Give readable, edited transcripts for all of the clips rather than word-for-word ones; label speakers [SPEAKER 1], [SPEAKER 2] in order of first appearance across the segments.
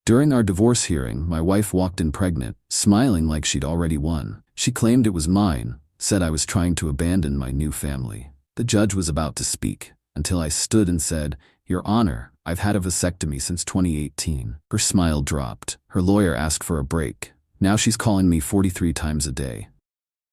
[SPEAKER 1] During our divorce hearing, my wife walked in pregnant, smiling like she'd already won. She claimed it was mine, said I was trying to abandon my new family. The judge was about to speak, until I stood and said, "Your Honor, I've had a vasectomy since 2018. Her smile dropped. Her lawyer asked for a break. Now she's calling me 43 times a day.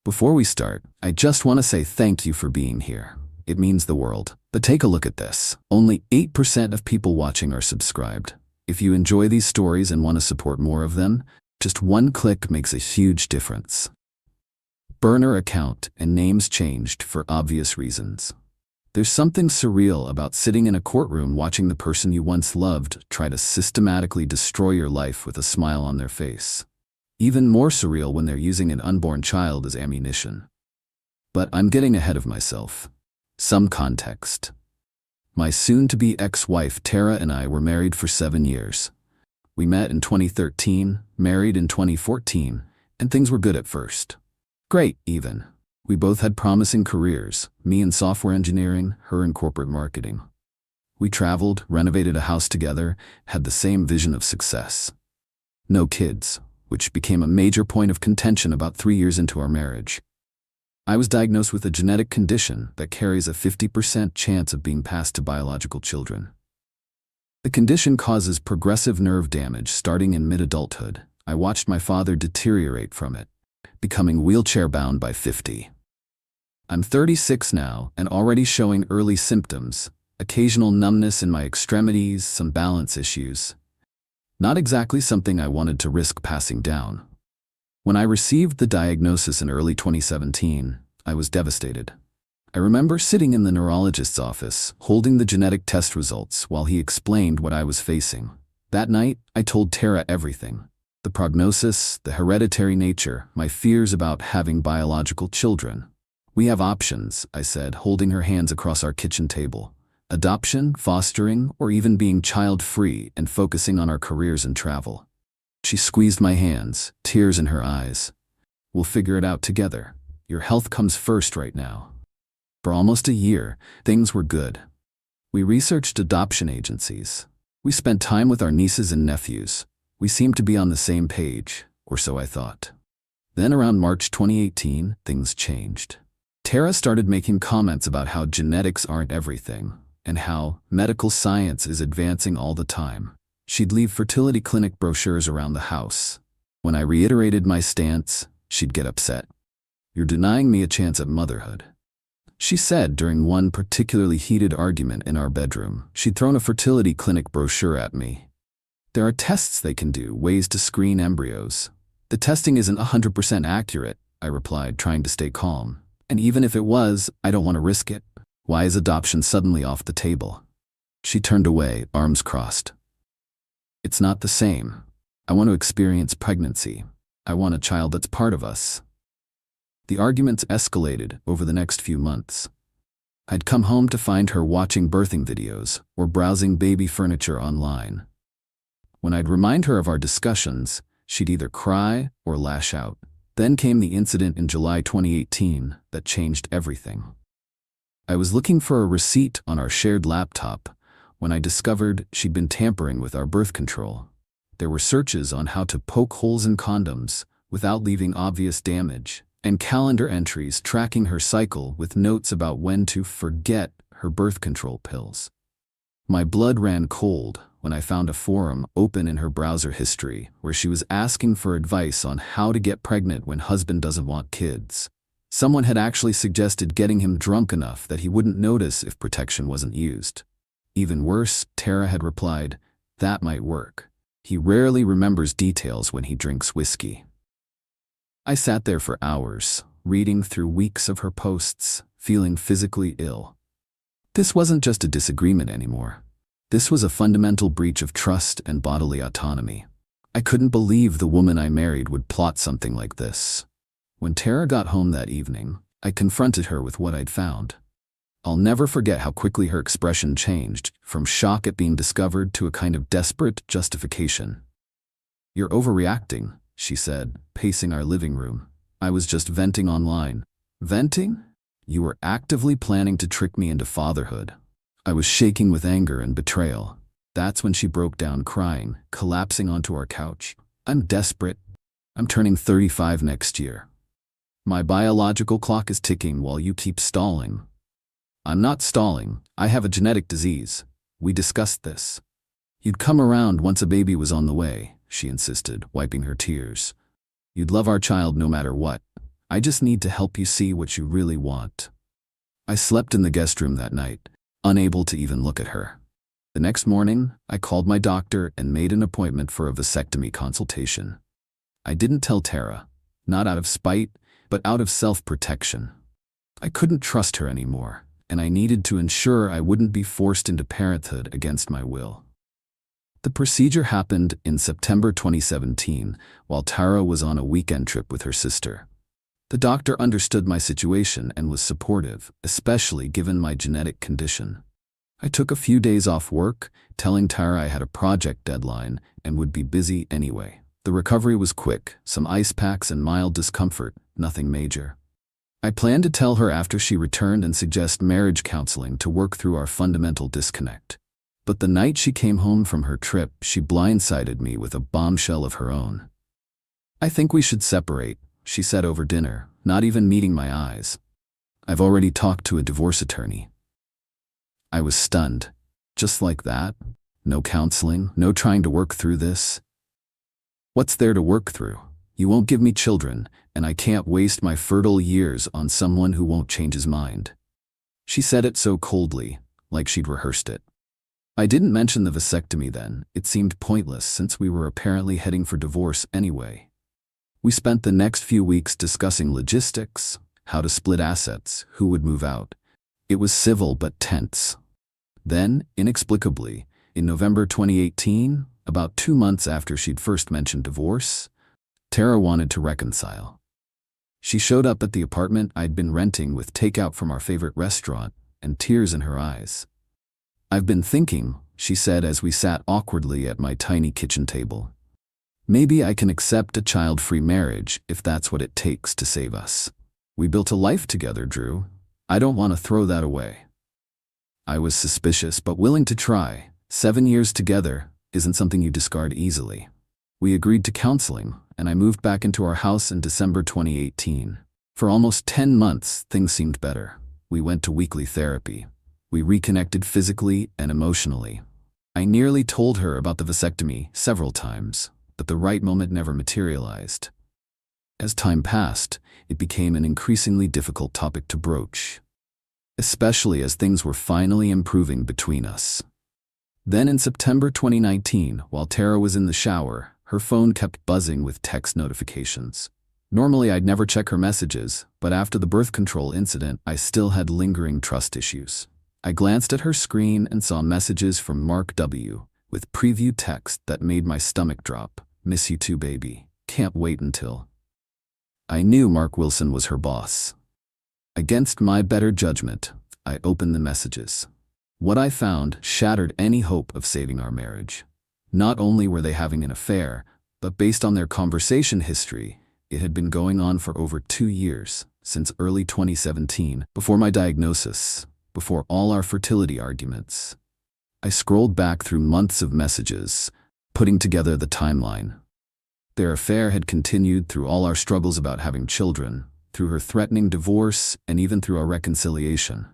[SPEAKER 1] Before we start, I just want to say thank you for being here. It means the world. But take a look at this. Only 8% of people watching are subscribed. If you enjoy these stories and want to support more of them, just one click makes a huge difference." Burner account and names changed for obvious reasons. There's something surreal about sitting in a courtroom watching the person you once loved try to systematically destroy your life with a smile on their face. Even more surreal when they're using an unborn child as ammunition. But I'm getting ahead of myself. Some context. My soon-to-be ex-wife Tara and I were married for 7 years. We met in 2013, married in 2014, and things were good at first. Great, even. We both had promising careers, me in software engineering, her in corporate marketing. We traveled, renovated a house together, had the same vision of success. No kids, which became a major point of contention about 3 years into our marriage. I was diagnosed with a genetic condition that carries a 50% chance of being passed to biological children. The condition causes progressive nerve damage starting in mid-adulthood. I watched my father deteriorate from it, becoming wheelchair-bound by 50. I'm 36 now and already showing early symptoms, occasional numbness in my extremities, some balance issues. Not exactly something I wanted to risk passing down. When I received the diagnosis in early 2017, I was devastated. I remember sitting in the neurologist's office, holding the genetic test results while he explained what I was facing. That night, I told Tara everything. The prognosis, the hereditary nature, my fears about having biological children. "We have options," I said, holding her hands across our kitchen table. "Adoption, fostering, or even being child-free and focusing on our careers and travel." She squeezed my hands, tears in her eyes. "We'll figure it out together. Your health comes first right now." For almost a year, things were good. We researched adoption agencies. We spent time with our nieces and nephews. We seemed to be on the same page, or so I thought. Then around March 2018, things changed. Tara started making comments about how genetics aren't everything, and how medical science is advancing all the time. She'd leave fertility clinic brochures around the house. When I reiterated my stance, she'd get upset. "You're denying me a chance at motherhood," she said during one particularly heated argument in our bedroom. She'd thrown a fertility clinic brochure at me. "There are tests they can do, ways to screen embryos. The testing isn't 100% accurate," I replied, trying to stay calm. "And even if it was, I don't want to risk it. Why is adoption suddenly off the table?" She turned away, arms crossed. "It's not the same. I want to experience pregnancy. I want a child that's part of us." The arguments escalated over the next few months. I'd come home to find her watching birthing videos or browsing baby furniture online. When I'd remind her of our discussions, she'd either cry or lash out. Then came the incident in July 2018 that changed everything. I was looking for a receipt on our shared laptop when I discovered she'd been tampering with our birth control. There were searches on how to poke holes in condoms without leaving obvious damage, and calendar entries tracking her cycle with notes about when to forget her birth control pills. My blood ran cold when I found a forum open in her browser history where she was asking for advice on how to get pregnant when husband doesn't want kids. Someone had actually suggested getting him drunk enough that he wouldn't notice if protection wasn't used. Even worse, Tara had replied, "That might work. He rarely remembers details when he drinks whiskey." I sat there for hours, reading through weeks of her posts, feeling physically ill. This wasn't just a disagreement anymore. This was a fundamental breach of trust and bodily autonomy. I couldn't believe the woman I married would plot something like this. When Tara got home that evening, I confronted her with what I'd found. I'll never forget how quickly her expression changed, from shock at being discovered to a kind of desperate justification. "You're overreacting," she said, pacing our living room. "I was just venting online." "Venting? You were actively planning to trick me into fatherhood." I was shaking with anger and betrayal. That's when she broke down crying, collapsing onto our couch. I'm desperate. I'm turning 35 next year. My biological clock is ticking while you keep stalling. I'm not stalling. I have a genetic disease. We discussed this. You'd come around once a baby was on the way, she insisted, wiping her tears. You'd love our child no matter what. I just need to help you see what you really want. I slept in the guest room that night, unable to even look at her. The next morning, I called my doctor and made an appointment for a vasectomy consultation. I didn't tell Tara, not out of spite, but out of self-protection. I couldn't trust her anymore, and I needed to ensure I wouldn't be forced into parenthood against my will. The procedure happened in September 2017, while Tara was on a weekend trip with her sister. The doctor understood my situation and was supportive, especially given my genetic condition. I took a few days off work, telling Tara I had a project deadline and would be busy anyway. The recovery was quick, some ice packs and mild discomfort, nothing major. I planned to tell her after she returned and suggest marriage counseling to work through our fundamental disconnect. But the night she came home from her trip, she blindsided me with a bombshell of her own. I think we should separate, she said over dinner, not even meeting my eyes. I've already talked to a divorce attorney. I was stunned. Just like that? No counseling, no trying to work through this? What's there to work through? You won't give me children, and I can't waste my fertile years on someone who won't change his mind. She said it so coldly, like she'd rehearsed it. I didn't mention the vasectomy then. It seemed pointless since we were apparently heading for divorce anyway. We spent the next few weeks discussing logistics, how to split assets, who would move out. It was civil but tense. Then, inexplicably, in November 2018, about 2 months after she'd first mentioned divorce, Tara wanted to reconcile. She showed up at the apartment I'd been renting with takeout from our favorite restaurant and tears in her eyes. I've been thinking, she said as we sat awkwardly at my tiny kitchen table. Maybe I can accept a child-free marriage if that's what it takes to save us. We built a life together, Drew. I don't want to throw that away. I was suspicious but willing to try. 7 years together isn't something you discard easily. We agreed to counseling, and I moved back into our house in December 2018. For almost 10 months, things seemed better. We went to weekly therapy. We reconnected physically and emotionally. I nearly told her about the vasectomy several times, but the right moment never materialized. As time passed, it became an increasingly difficult topic to broach, especially as things were finally improving between us. Then in September 2019, while Tara was in the shower, her phone kept buzzing with text notifications. Normally I'd never check her messages, but after the birth control incident, I still had lingering trust issues. I glanced at her screen and saw messages from Mark W. with preview text that made my stomach drop. Miss you too, baby. Can't wait until. I knew Mark Wilson was her boss. Against my better judgment, I opened the messages. What I found shattered any hope of saving our marriage. Not only were they having an affair, but based on their conversation history, it had been going on for over 2 years, since early 2017, before my diagnosis, before all our fertility arguments. I scrolled back through months of messages, putting together the timeline. Their affair had continued through all our struggles about having children, through her threatening divorce, and even through our reconciliation.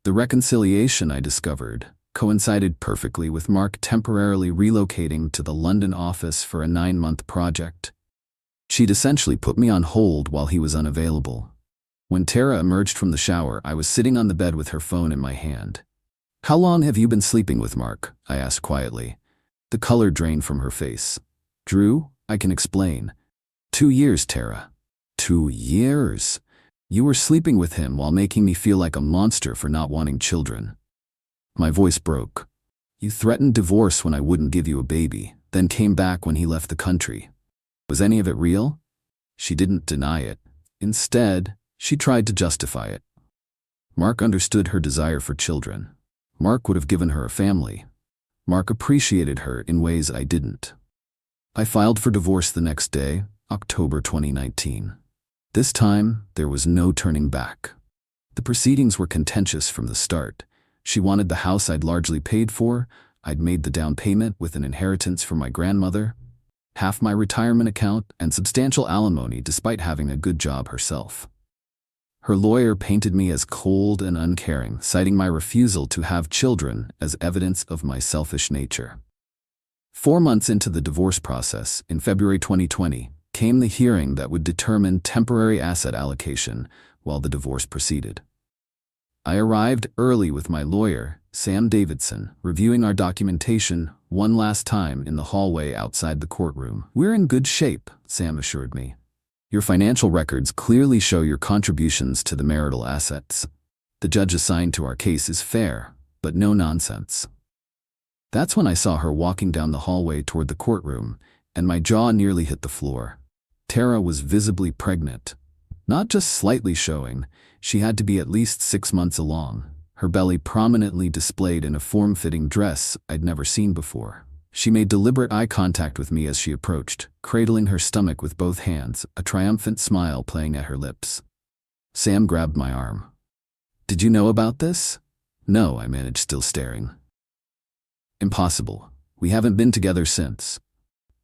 [SPEAKER 1] The reconciliation, I discovered, coincided perfectly with Mark temporarily relocating to the London office for a 9-month project. She'd essentially put me on hold while he was unavailable. When Tara emerged from the shower, I was sitting on the bed with her phone in my hand. "How long have you been sleeping with Mark?" I asked quietly. The color drained from her face. "Drew, I can explain." 2 years, Tara." 2 years? You were sleeping with him while making me feel like a monster for not wanting children. My voice broke. You threatened divorce when I wouldn't give you a baby, then came back when he left the country. Was any of it real? She didn't deny it. Instead, she tried to justify it. Mark understood her desire for children. Mark would have given her a family. Mark appreciated her in ways I didn't. I filed for divorce the next day, October 2019. This time, there was no turning back. The proceedings were contentious from the start. She wanted the house I'd largely paid for, I'd made the down payment with an inheritance from my grandmother, half my retirement account, and substantial alimony despite having a good job herself. Her lawyer painted me as cold and uncaring, citing my refusal to have children as evidence of my selfish nature. 4 months into the divorce process, in February 2020, came the hearing that would determine temporary asset allocation while the divorce proceeded. I arrived early with my lawyer, Sam Davidson, reviewing our documentation one last time in the hallway outside the courtroom. "We're in good shape," Sam assured me. "Your financial records clearly show your contributions to the marital assets. The judge assigned to our case is fair, but no nonsense." That's when I saw her walking down the hallway toward the courtroom, and my jaw nearly hit the floor. Tara was visibly pregnant. Not just slightly showing, she had to be at least 6 months along, her belly prominently displayed in a form-fitting dress I'd never seen before. She made deliberate eye contact with me as she approached, cradling her stomach with both hands, a triumphant smile playing at her lips. Sam grabbed my arm. "Did you know about this?" "No," I managed, still staring. "Impossible. We haven't been together since."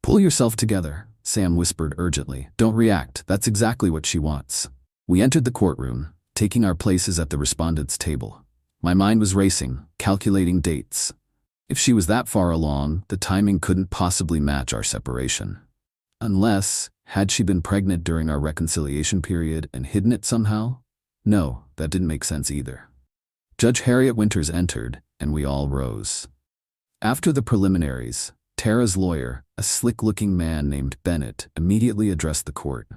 [SPEAKER 1] "Pull yourself together," Sam whispered urgently. "Don't react. That's exactly what she wants." We entered the courtroom, taking our places at the respondent's table. My mind was racing, calculating dates. If she was that far along, the timing couldn't possibly match our separation. Unless, had she been pregnant during our reconciliation period and hidden it somehow? No, that didn't make sense either. Judge Harriet Winters entered, and we all rose. After the preliminaries, Tara's lawyer, a slick-looking man named Bennett, immediately addressed the court.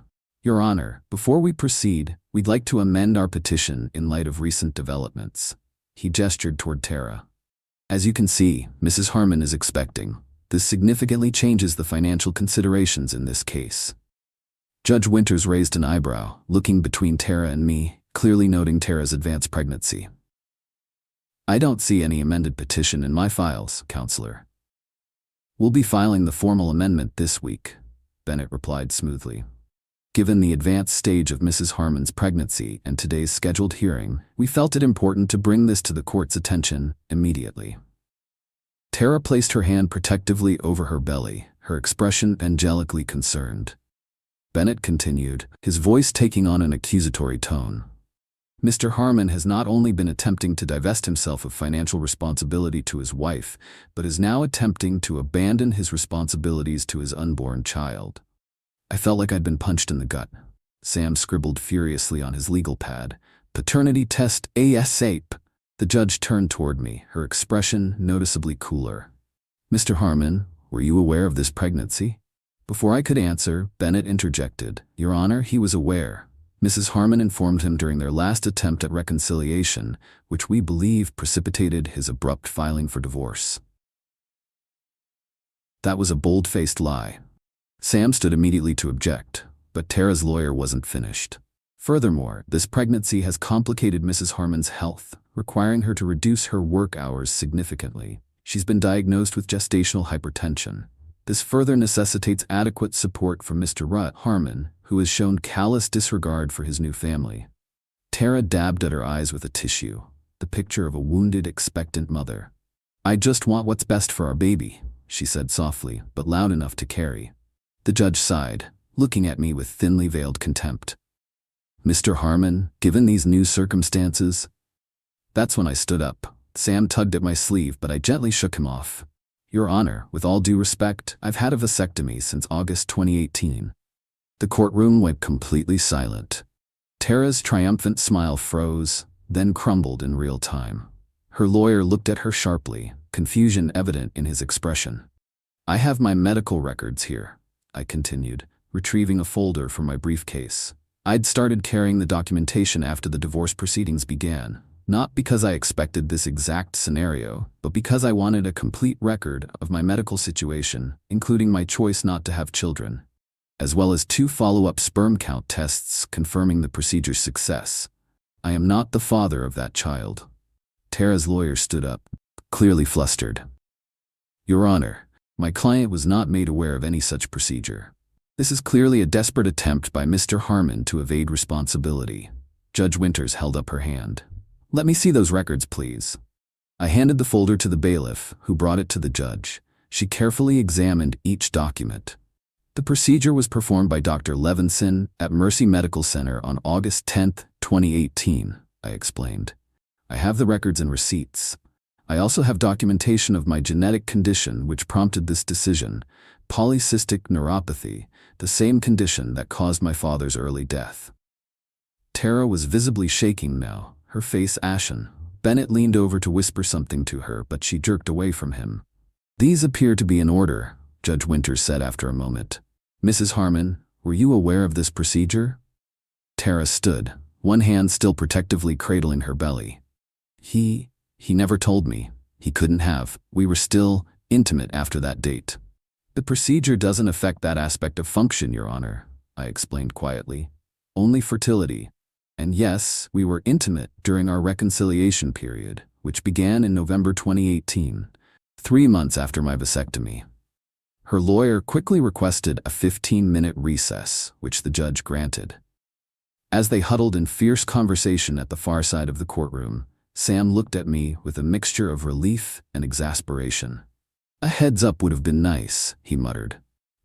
[SPEAKER 1] "Your Honor, before we proceed, we'd like to amend our petition in light of recent developments." He gestured toward Tara. "As you can see, Mrs. Harmon is expecting. This significantly changes the financial considerations in this case." Judge Winters raised an eyebrow, looking between Tara and me, clearly noting Tara's advanced pregnancy. "I don't see any amended petition in my files, Counselor." "We'll be filing the formal amendment this week," Bennett replied smoothly. Given the advanced stage of Mrs. Harmon's pregnancy and today's scheduled hearing, we felt it important to bring this to the court's attention immediately. Tara placed her hand protectively over her belly, her expression angelically concerned. Bennett continued, his voice taking on an accusatory tone. "Mr. Harmon has not only been attempting to divest himself of financial responsibility to his wife, but is now attempting to abandon his responsibilities to his unborn child." I felt like I'd been punched in the gut. Sam scribbled furiously on his legal pad, "Paternity test ASAP." The judge turned toward me, her expression noticeably cooler. "Mr. Harmon, were you aware of this pregnancy?" Before I could answer, Bennett interjected, "Your Honor, he was aware. Mrs. Harmon informed him during their last attempt at reconciliation, which we believe precipitated his abrupt filing for divorce." That was a bold-faced lie. Sam stood immediately to object, but Tara's lawyer wasn't finished. "Furthermore, this pregnancy has complicated Mrs. Harmon's health, requiring her to reduce her work hours significantly. She's been diagnosed with gestational hypertension. This further necessitates adequate support from Mr. Rutt Harmon, who has shown callous disregard for his new family." Tara dabbed at her eyes with a tissue, the picture of a wounded, expectant mother. "I just want what's best for our baby," she said softly, but loud enough to carry. The judge sighed, looking at me with thinly veiled contempt. "Mr. Harmon, given these new circumstances?" That's when I stood up. Sam tugged at my sleeve, but I gently shook him off. "Your Honor, with all due respect, I've had a vasectomy since August 2018. The courtroom went completely silent. Tara's triumphant smile froze, then crumbled in real time. Her lawyer looked at her sharply, confusion evident in his expression. "I have my medical records here," I continued, retrieving a folder from my briefcase. I'd started carrying the documentation after the divorce proceedings began, not because I expected this exact scenario, but because I wanted a complete record of my medical situation, including my choice not to have children, as well as 2 follow-up sperm count tests confirming the procedure's success. "I am not the father of that child." Tara's lawyer stood up, clearly flustered. "Your Honor, my client was not made aware of any such procedure. This is clearly a desperate attempt by Mr. Harmon to evade responsibility." Judge Winters held up her hand. "Let me see those records, please." I handed the folder to the bailiff, who brought it to the judge. She carefully examined each document. The procedure was performed by Dr. Levinson at Mercy Medical Center on August 10, 2018, I explained. I have the records and receipts. I also have documentation of my genetic condition which prompted this decision, polycystic neuropathy, the same condition that caused my father's early death. Tara was visibly shaking now, her face ashen. Bennett leaned over to whisper something to her, but she jerked away from him. "These appear to be in order," Judge Winters said after a moment. "Mrs. Harmon, were you aware of this procedure?" Tara stood, one hand still protectively cradling her belly. He never told me. He couldn't have. We were still intimate after that date." "The procedure doesn't affect that aspect of function, Your Honor," I explained quietly. "Only fertility. And yes, we were intimate during our reconciliation period, which began in November 2018, 3 months after my vasectomy." Her lawyer quickly requested a 15-minute recess, which the judge granted. As they huddled in fierce conversation at the far side of the courtroom, Sam looked at me with a mixture of relief and exasperation. "A heads up would have been nice," he muttered.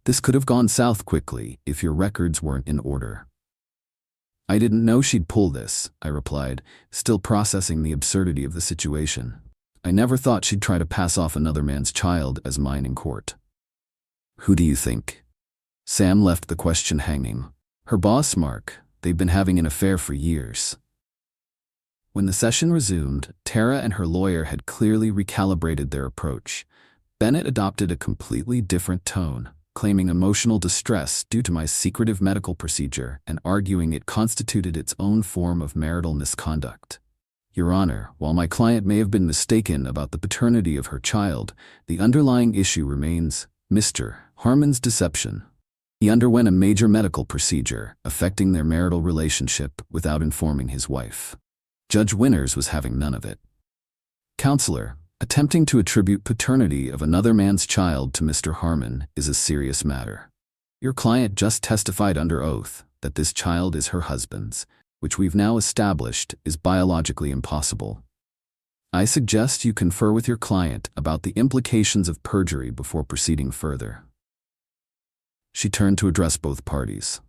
[SPEAKER 1] "This could have gone south quickly if your records weren't in order." "I didn't know she'd pull this," I replied, still processing the absurdity of the situation. "I never thought she'd try to pass off another man's child as mine in court." "Who do you think?" Sam left the question hanging. "Her boss, Mark. They've been having an affair for years." When the session resumed, Tara and her lawyer had clearly recalibrated their approach. Bennett adopted a completely different tone, claiming emotional distress due to my secretive medical procedure and arguing it constituted its own form of marital misconduct. "Your Honor, while my client may have been mistaken about the paternity of her child, the underlying issue remains Mr. Harmon's deception. He underwent a major medical procedure affecting their marital relationship without informing his wife." Judge Winters was having none of it. "Counselor, attempting to attribute paternity of another man's child to Mr. Harmon is a serious matter. Your client just testified under oath that this child is her husband's, which we've now established is biologically impossible. I suggest you confer with your client about the implications of perjury before proceeding further." She turned to address both parties.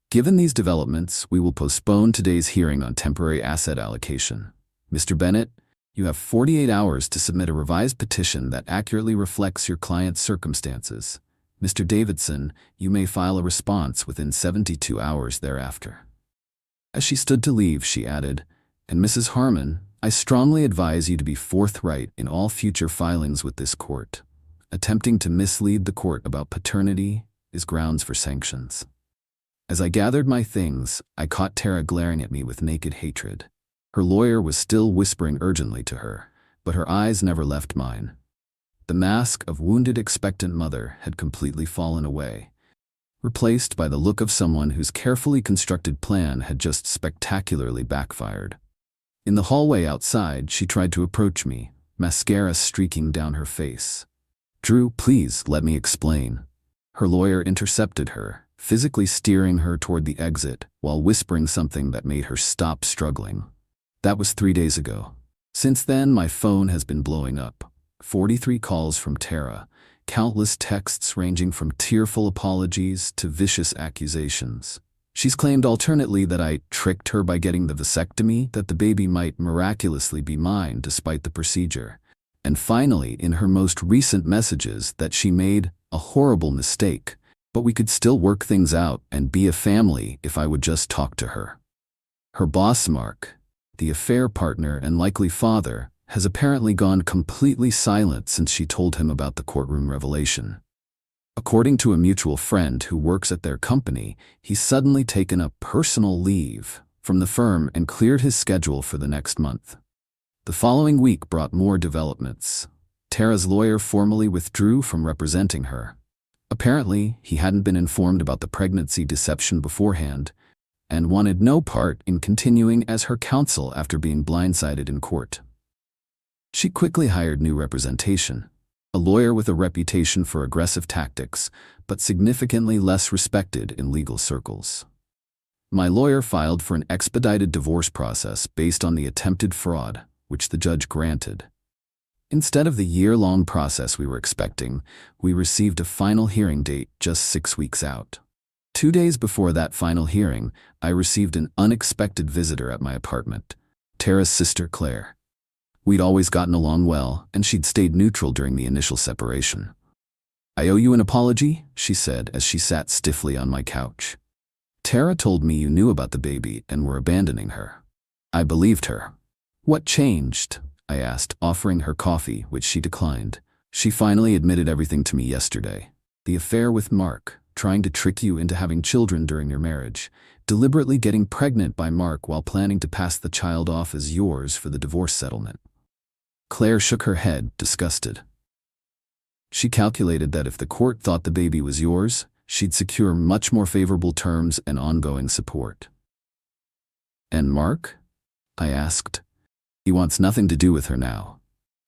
[SPEAKER 1] "Given these developments, we will postpone today's hearing on temporary asset allocation. Mr. Bennett, you have 48 hours to submit a revised petition that accurately reflects your client's circumstances. Mr. Davidson, you may file a response within 72 hours thereafter." As she stood to leave, she added, "And Mrs. Harmon, I strongly advise you to be forthright in all future filings with this court. Attempting to mislead the court about paternity is grounds for sanctions." As I gathered my things, I caught Tara glaring at me with naked hatred. Her lawyer was still whispering urgently to her, but her eyes never left mine. The mask of wounded expectant mother had completely fallen away, replaced by the look of someone whose carefully constructed plan had just spectacularly backfired. In the hallway outside, she tried to approach me, mascara streaking down her face. "Drew, please let me explain." Her lawyer intercepted her, physically steering her toward the exit while whispering something that made her stop struggling. "That was 3 days ago. Since then, my phone has been blowing up. 43 calls from Tara, countless texts ranging from tearful apologies to vicious accusations. She's claimed alternately that I tricked her by getting the vasectomy, that the baby might miraculously be mine despite the procedure, and finally, in her most recent messages, that she made a horrible mistake, but we could still work things out and be a family if I would just talk to her. Her boss, Mark, the affair partner and likely father, has apparently gone completely silent since she told him about the courtroom revelation. According to a mutual friend who works at their company, he's suddenly taken a personal leave from the firm and cleared his schedule for the next month. The following week brought more developments. Tara's lawyer formally withdrew from representing her. Apparently, he hadn't been informed about the pregnancy deception beforehand and wanted no part in continuing as her counsel after being blindsided in court. She quickly hired new representation, a lawyer with a reputation for aggressive tactics, but significantly less respected in legal circles. My lawyer filed for an expedited divorce process based on the attempted fraud, which the judge granted. Instead of the year-long process we were expecting, we received a final hearing date just 6 weeks out. 2 days before that final hearing, I received an unexpected visitor at my apartment, Tara's sister Claire. We'd always gotten along well, and she'd stayed neutral during the initial separation. "I owe you an apology," she said as she sat stiffly on my couch. "Tara told me you knew about the baby and were abandoning her." I believed her. "What changed?" I asked, offering her coffee, which she declined. "She finally admitted everything to me yesterday. The affair with Mark, trying to trick you into having children during your marriage, deliberately getting pregnant by Mark while planning to pass the child off as yours for the divorce settlement." Claire shook her head, disgusted. "She calculated that if the court thought the baby was yours, she'd secure much more favorable terms and ongoing support." "And Mark?" I asked. "He wants nothing to do with her now.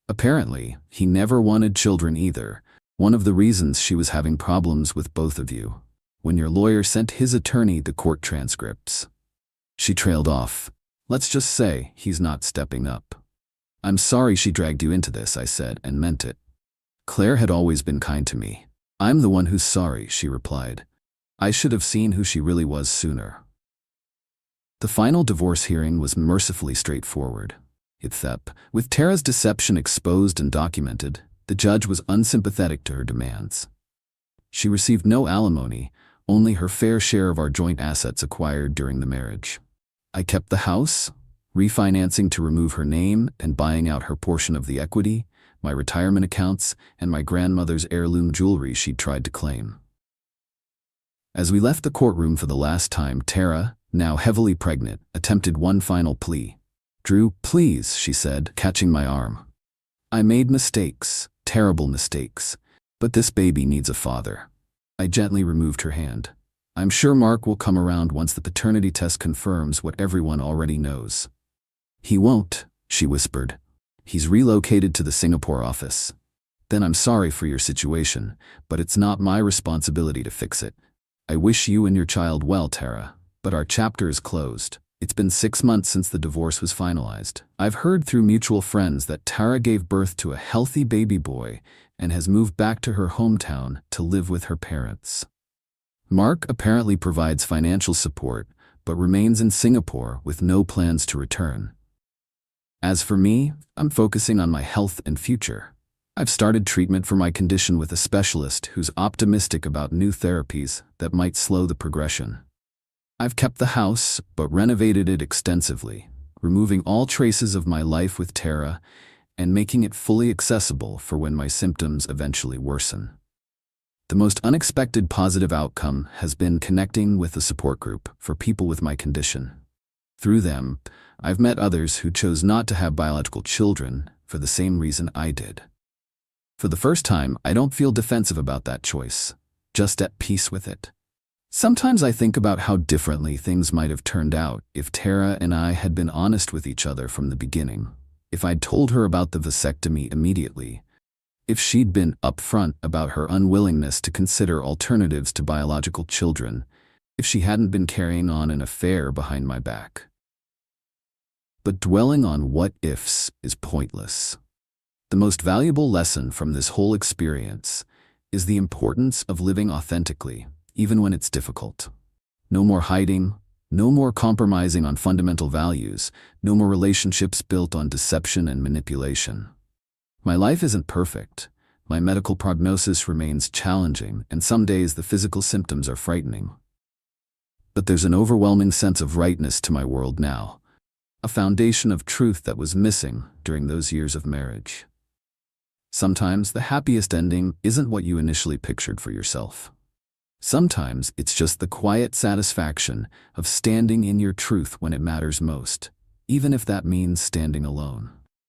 [SPEAKER 1] Apparently, he never wanted children either, one of the reasons she was having problems with both of you. When your lawyer sent his attorney the court transcripts." She trailed off. "Let's just say he's not stepping up." "I'm sorry she dragged you into this," I said, and meant it. Claire had always been kind to me. "I'm the one who's sorry," she replied. "I should have seen who she really was sooner." The final divorce hearing was mercifully straightforward. With Tara's deception exposed and documented, the judge was unsympathetic to her demands. She received no alimony, only her fair share of our joint assets acquired during the marriage. I kept the house, refinancing to remove her name and buying out her portion of the equity, my retirement accounts, and my grandmother's heirloom jewelry she'd tried to claim. As we left the courtroom for the last time, Tara, now heavily pregnant, attempted one final plea. "Drew, please," she said, catching my arm. "I made mistakes, terrible mistakes, but this baby needs a father." I gently removed her hand. "I'm sure Mark will come around once the paternity test confirms what everyone already knows." "He won't," she whispered. "He's relocated to the Singapore office." "Then I'm sorry for your situation, but it's not my responsibility to fix it. I wish you and your child well, Tara, but our chapter is closed. It's been 6 months since the divorce was finalized. I've heard through mutual friends that Tara gave birth to a healthy baby boy and has moved back to her hometown to live with her parents. Mark apparently provides financial support, but remains in Singapore with no plans to return. As for me, I'm focusing on my health and future. I've started treatment for my condition with a specialist who's optimistic about new therapies that might slow the progression. I've kept the house, but renovated it extensively, removing all traces of my life with Tara and making it fully accessible for when my symptoms eventually worsen. The most unexpected positive outcome has been connecting with a support group for people with my condition. Through them, I've met others who chose not to have biological children for the same reason I did. For the first time, I don't feel defensive about that choice, just at peace with it. Sometimes I think about how differently things might have turned out if Tara and I had been honest with each other from the beginning, if I'd told her about the vasectomy immediately, if she'd been upfront about her unwillingness to consider alternatives to biological children, if she hadn't been carrying on an affair behind my back. But dwelling on what-ifs is pointless. The most valuable lesson from this whole experience is the importance of living authentically, even when it's difficult. No more hiding, no more compromising on fundamental values, no more relationships built on deception and manipulation. My life isn't perfect. My medical prognosis remains challenging, and some days the physical symptoms are frightening. But there's an overwhelming sense of rightness to my world now, a foundation of truth that was missing during those years of marriage. Sometimes the happiest ending isn't what you initially pictured for yourself. Sometimes it's just the quiet satisfaction of standing in your truth when it matters most, even if that means standing alone.